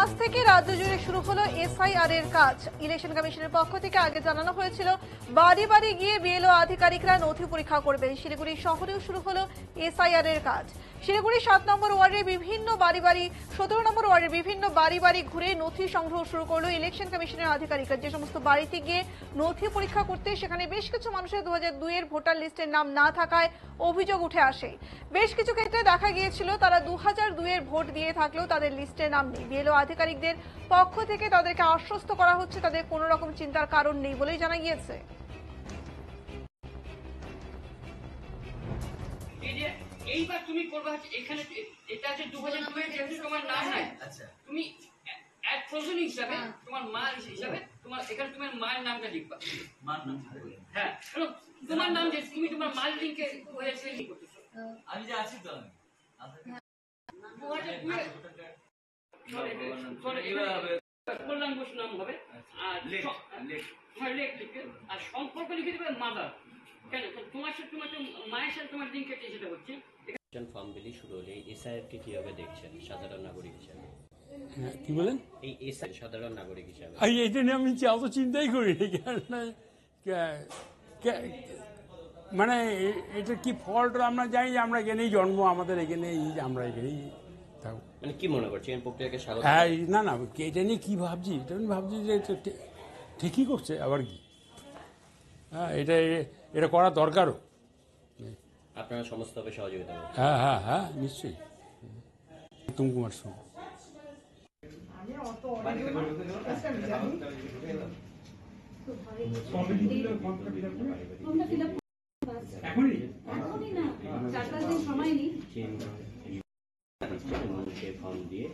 আজ থেকে রাজ্য জুড়ে শুরু হলো এসআইআর এর কাজ। ইলেকশন কমিশনের পক্ষ থেকে আগে জানানো হয়েছিল বাড়ি বাড়ি গিয়ে বিএলও আধিকারিকরা নথি পরীক্ষা করবেন। শিলিগুড়ি শহরেও শুরু হলো এসআইআর এর কাজ। শিলিগুড়ি 7 নম্বর ওয়ার্ডের বিভিন্ন বাড়ি বাড়ি 17 নম্বর ওয়ার্ডের বিভিন্ন বাড়ি বাড়ি ঘুরে নথি সংগ্রহ শুরু করলো ইলেকশন কমিশনের আধিকারিকরা। যে সমস্ত বাড়িতে গিয়ে নথি পরীক্ষা করতে সেখানে বেশ কিছু মানুষের 2002 এর ভোটার লিস্টের নাম না থাকায় অভিযোগ উঠে আসে। বেশ কিছু ক্ষেত্রে দেখা গিয়েছিল তারা 2002 এর ভোট দিয়ে থাকলেও তাদের লিস্টে নাম নেই। বিএলও আধিকারিকদের পক্ষ থেকে তাদেরকে আশ্বস্ত করা হচ্ছে তাদের কোনো রকম চিন্তার কারণ নেই বলেই জানা গিয়েছে। এইবার তুমি করবে এখানে এটা আছে 2002 এর যেহেতু তোমার নাম নাই, আচ্ছা তুমি এক প্রয়োজন হিসাবে তোমার মা হিসাবে তোমার এখানে তোমার মায়ের নামটা লিখবা। মার নাম, হ্যাঁ তোমার নাম যে তুমি তোমার মার লিংকে হয়েছে কি করতেছো। আমি যে আছি তো কল্যাণ ঘোষ নাম হবে আর আর সম্পর্ক লিখে দেবে মাদার। কেন তোমার সাথে তোমার মায়ের সাথে তোমার লিঙ্ক কেটে যেটা হচ্ছে। ফর্ম বিলি শুরু হলে এসআইআরকে কিভাবে দেখছেন সাধারণ নাগরিক হিসেবে? কি বলেন? এই এসআই সাধারণ নাগরিক হিসেবে এটা নিয়ে আমি অত চিন্তাই করি মানে এটা কি ফল্ট আমরা জানি যে আমরা এখানেই জন্ম, আমাদের এখানেই আমরা এখানেই থাকবো। মানে কি মনে করছেন প্রক্রিয়াকে স্বাগত? হ্যাঁ, না এটা নিয়ে কি ভাবছি, এটা আমি ভাবছি যে ঠিকই করছে, আবার কি হ্যাঁ এটা করা দরকারও। আপনারা সমস্তভাবে সহযোগিতা করবেন? হ্যাঁ নিশ্চয়ই। উত্তম কুমার সিং। ফর্ম দিয়ে